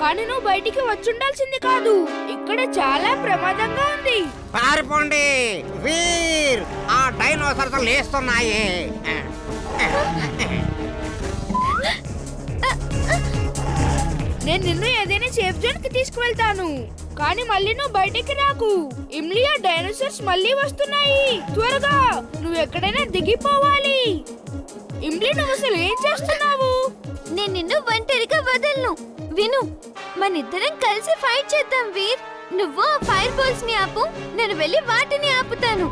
కానీ నువ్వు బయటికి వచ్చుండాల్సింది కాదు. ఇక్కడ చాలా ప్రమాదంగా ఉంది. పారిపోండి వీర్, ఆ డైనోసార్స్ లేస్తున్నాయి. నేను నిన్ను ఏదైనా సేఫ్ జోన్ కి తీసుకువెళ్తాను, కానీ మళ్ళీ నువ్వు బయటికి రాకు. ఇమ్లియా, డైనోసార్స్ మళ్ళీ వస్తున్నాయి. త్వరగా నువ్వు ఎక్కడైనా దిగిపోవాలి. ఇమ్లి, నువ్వు అసలు ఏం చేస్తున్నావు? నేను నిన్ను ఒంటరిగా వదలను. విను, మనిద్దరం కలిసి ఫైట్ చేద్దాం వీర్. నువ్వు ఆ ఫైర్ బాల్స్ ని ఆపు, నేను వెళ్ళి వాటిని ఆపుతాను.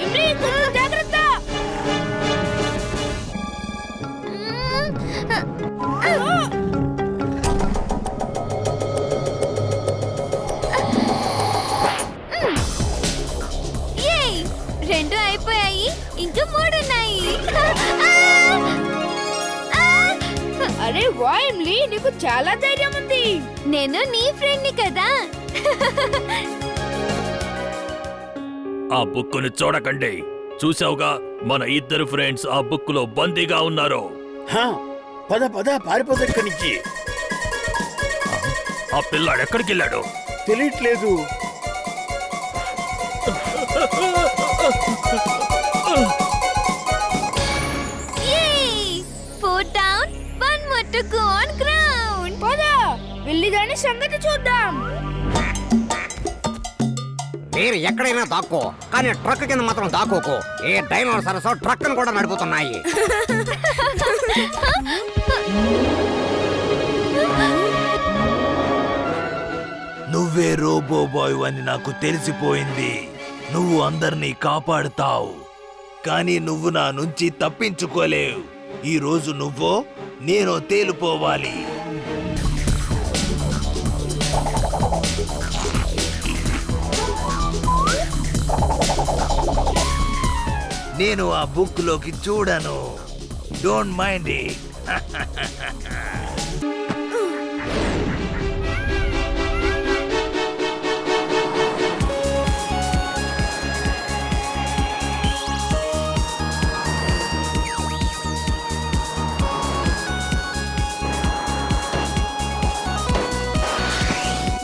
ఇమ్లి, కొంచెం జాగ్రత్త. ఏయ్, 2 అయిపోయాయి, ఇంకా 3 ఉన్నాయి. అరే వా ఇమ్లి, నీకు చాలా ధైర్యం ఉంది. నేను నీ ఫ్రెండ్ని కదా. ఆ బుక్కుని చూడకండి. చూసావుగా, మన ఇద్దరు ఫ్రెండ్స్ ఆ బుక్కులో బందీగా ఉన్నారు. పద పద పారిపోదు ఇక్కడి నుంచి. ఆ పిల్లాడు ఎక్కడికి వెళ్ళాడు? తెలియట్లేదు. Yay! 4 down, 1 more to go on ground. పద, వెళ్ళి దాని సంగతి చూద్దాం. వీర్, ఎక్కడైనా దాక్కో, కానీ ట్రక్ కింద మాత్రం దాక్కోకు. ఏ డైనోసార్స్ ట్రక్ ని కూడా నడుపుతున్నాయి. నువ్వే రోబో బాయ్ అని నాకు తెలిసిపోయింది. నువ్వు అందరినీ కాపాడుతావు, కానీ నువ్వు నా నుంచి తప్పించుకోలేవు. ఈ రోజు నువ్వో నేను తేలిపోవాలి. నేను ఆ బుక్ లోకి చూడను. Don't mind it.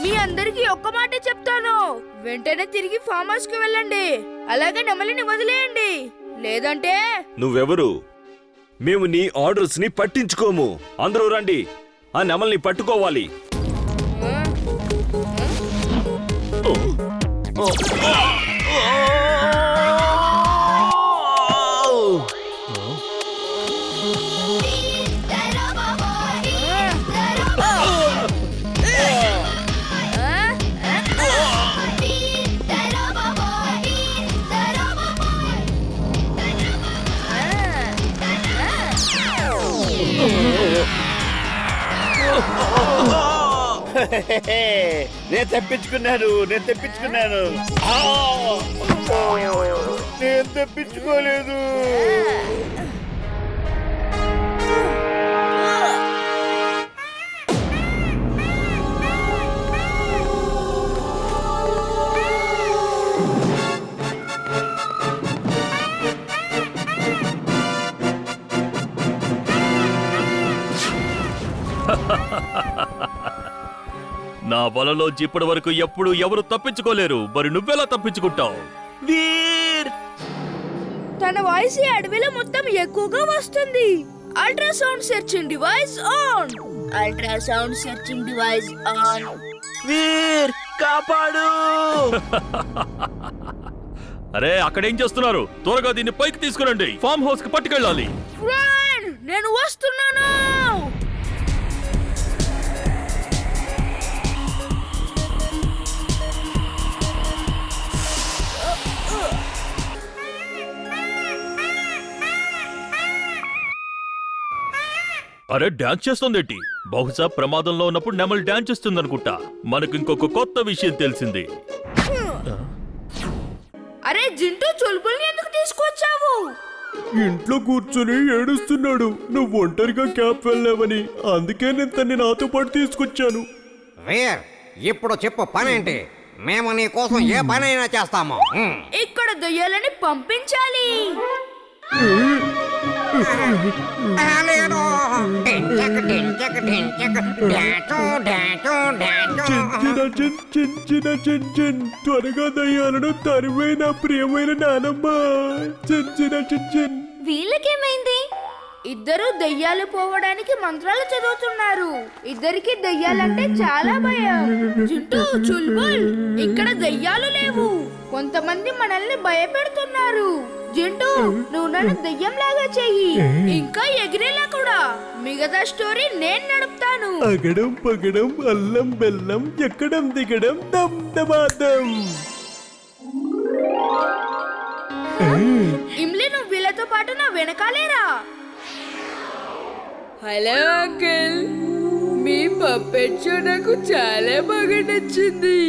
మీ అందరికి ఒక్క మాట చెప్తాను, వెంటనే తిరిగి ఫామ్ హౌస్ కి వెళ్ళండి. అలాగే నెమలిని వదిలేయండి, లేదంటే. నువ్వెవరు? మేము నీ ఆర్డర్స్ ని పట్టించుకోము. అందరూ రండి, ఆ నెమల్ని పట్టుకోవాలి. నేను తెప్పించుకున్నాను. నేను తెప్పించుకోలేదు. నా వలలోంచి ఇప్పటి వరకు ఎప్పుడు ఎవరు తప్పించుకోలేరు. మరి నువ్వెలా తప్పించుకుంటావు? వీర్, తన వాయిస్ ఈ అడవిలో మొత్తం ఎక్కువగా వస్తుంది. Ultrasound searching device on. Ultrasound searching device on. Veer, కాపాడు. అరే, అక్కడేం చేస్తున్నారు? త్వరగా దీన్ని పైకి తీసుకురండి. ఫామ్ హౌస్ కి పట్టుకెళ్ళాలి. ఫ్రెండ్, నేను వస్తున్నాను. అరే, డాన్స్ చేస్తోందేంటి? బహుశా ప్రమాదంలో ఉన్నప్పుడు నెమలి డాన్స్ చేస్తుందనుకుంటా. మనకు ఇంకొక కొత్త విషయం తెలిసింది. అరే జింటూ, చుల్బుల్ని ఎందుకు తీసుకొచ్చావు? ఇంట్లో కూర్చొని ఏడుస్తున్నాడు. నువ్వు ఒంటరిగా క్యాప్ వెళ్ళావని, అందుకే నేను తన్ని నాతో పాటు తీసుకొచ్చాను. వీర్, ఇప్పుడు చెప్పు పనేంటి? మేము నీ కోసం ఏ పనైనా చేస్తాము. ఇక్కడ దయ్యాలని పంపించాలి. లేదు. డించక్ డించక్ డించక్ డాచు డాచు డాచు. చిన్న త్వరగా దయ్యాలను తరివే నా ప్రియమైన నానమ్మ. చిన్ వీళ్ళకేమైంది? ఇద్దరు దయ్యాలు పోవడానికి మంత్రాలు చదువుతున్నారు. ఇద్దరికి దయ్యాలంటే చాలా భయం. జింటూ చుల్బుల్, ఇక్కడ దయ్యాలు లేవు. కొంతమంది మనల్ని భయపెడుతున్నారు. జింటూ, నువ్వు నన్ను దయ్యంలాగా చెయ్యి, ఇంకా ఎగిరేలా కూడా. మిగతా స్టోరీ నేను నడుపుతాను. అగడం పగడం అల్లం బెల్లం ఎక్కడం దిగడం దమ్ దమాదం. ఇమ్లీ, నువ్వు వీళ్ళతో పాటు నా వెనకాలేరా. హలో అంకుల్, మీ పప్పెట్ షో నాకు చాలా బాగా నచ్చింది.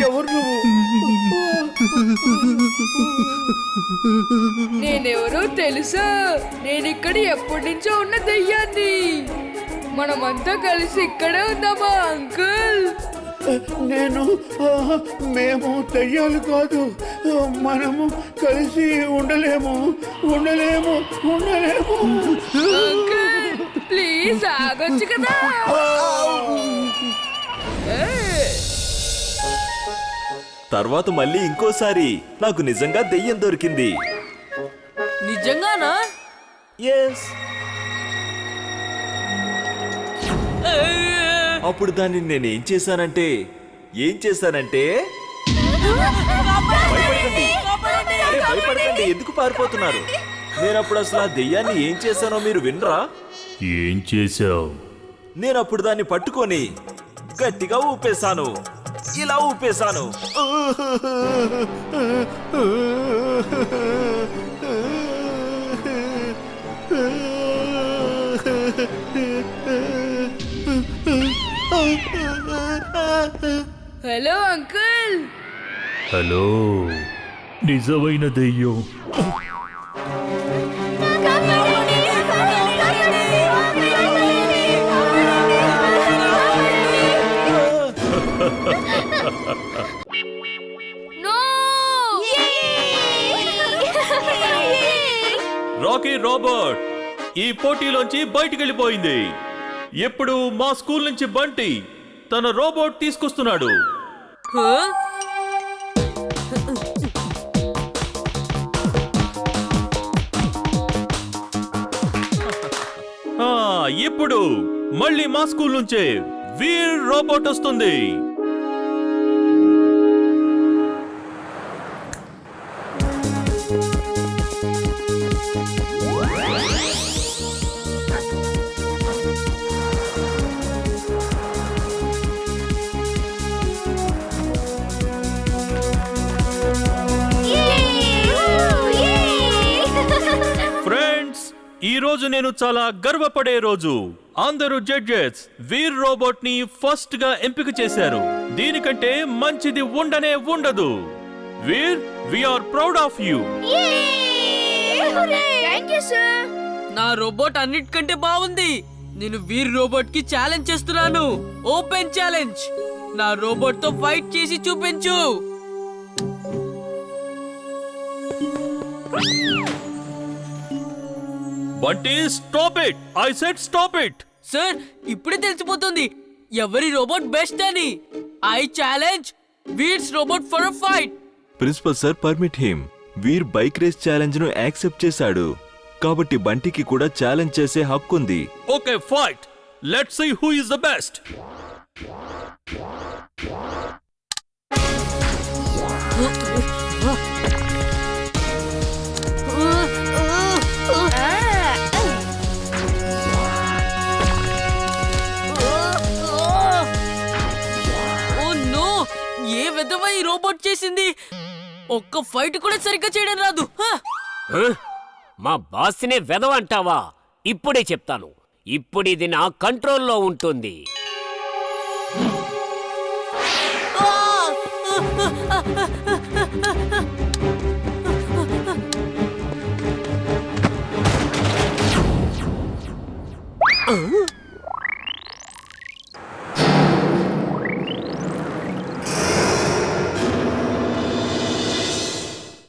ఎవరు నువ్వు? నేనెవరో తెలుసా? నేనిక్కడ ఎప్పటి నుంచో ఉన్న దయ్యాన్ని. మనమంతా కలిసి ఇక్కడే ఉందామా అంకుల్? మేము దయ్యాలు కాదు. మనము కలిసి ఉండలేము. అంకుల్, ప్లీజ్ ఆగొచ్చు కదా. తర్వాత మళ్ళీ ఇంకోసారి నాకు నిజంగా దెయ్యం దొరికింది. నిజంగానా? ఎస్. అప్పుడు దాన్ని నేనేం చేశానంటే భయపడకండి. అరే భయపడకండి, ఎందుకు పారిపోతున్నారు? నేను అప్పుడు అసలు ఆ దెయ్యాన్ని ఏం చేశానో మీరు వినరా? ఏం చేశావు? నేను అప్పుడు దాన్ని పట్టుకొని గట్టిగా ఊపేశాను. ఇలా ఊపేశాను. Hello uncle. హలో, నిజమైన దెయ్యం. రాకీ రాబర్ట్ ఈ పోటీలోంచి బయటికి వెళ్ళిపోయింది. ఇప్పుడు మా స్కూల్ నుంచి బంటి తన రోబోట్ తీసుకొస్తున్నాడు. ఇప్పుడు మళ్ళీ మా స్కూల్ నుంచే వీర్ రోబోట్ వస్తుంది. ఈ రోజు నేను చాలా గర్వపడే రోజు. అందరూ జడ్జెస్ వీర్ రోబోట్ ని ఫస్ట్ గా ఎంపిక చేశారు. దీనికంటే మంచిది ఉండనే ఉండదు. Veer, we are proud of you. Thank you sir. నా రోబోట్ అన్నిటికంటే బాగుంది. నేను వీర్ రోబోట్ కి ఛాలెంజ్ చేస్తున్నాను. Open challenge. నా రోబోట్ తో ఫైట్ చేసి చూపించు. Bunty, stop it. I said stop it. Sir, ఇప్పుడే తెలిసిపోతుంది ఎవరి రోబోట్ బెస్ట్ అని. I challenge Veer's robot for a fight. Principal sir, permit him. Veer bike race challenge ను యాక్సెప్ట్ చేశాడు, కాబట్టి బంటికి కూడా ఛాలెంజ్ చేసే హక్కుంది. Okay, fight. Let's see who is the best. ఏ విధమై రోబోట్ చేసింది? ఒక్క ఫైట్ కూడా సరిగ్గా చేయడం రాదు. మా బాస్నే వెధవ అంటావా? ఇప్పుడే చెప్తాను. ఇప్పుడు ఇది నా కంట్రోల్లో ఉంటుంది. ఆ?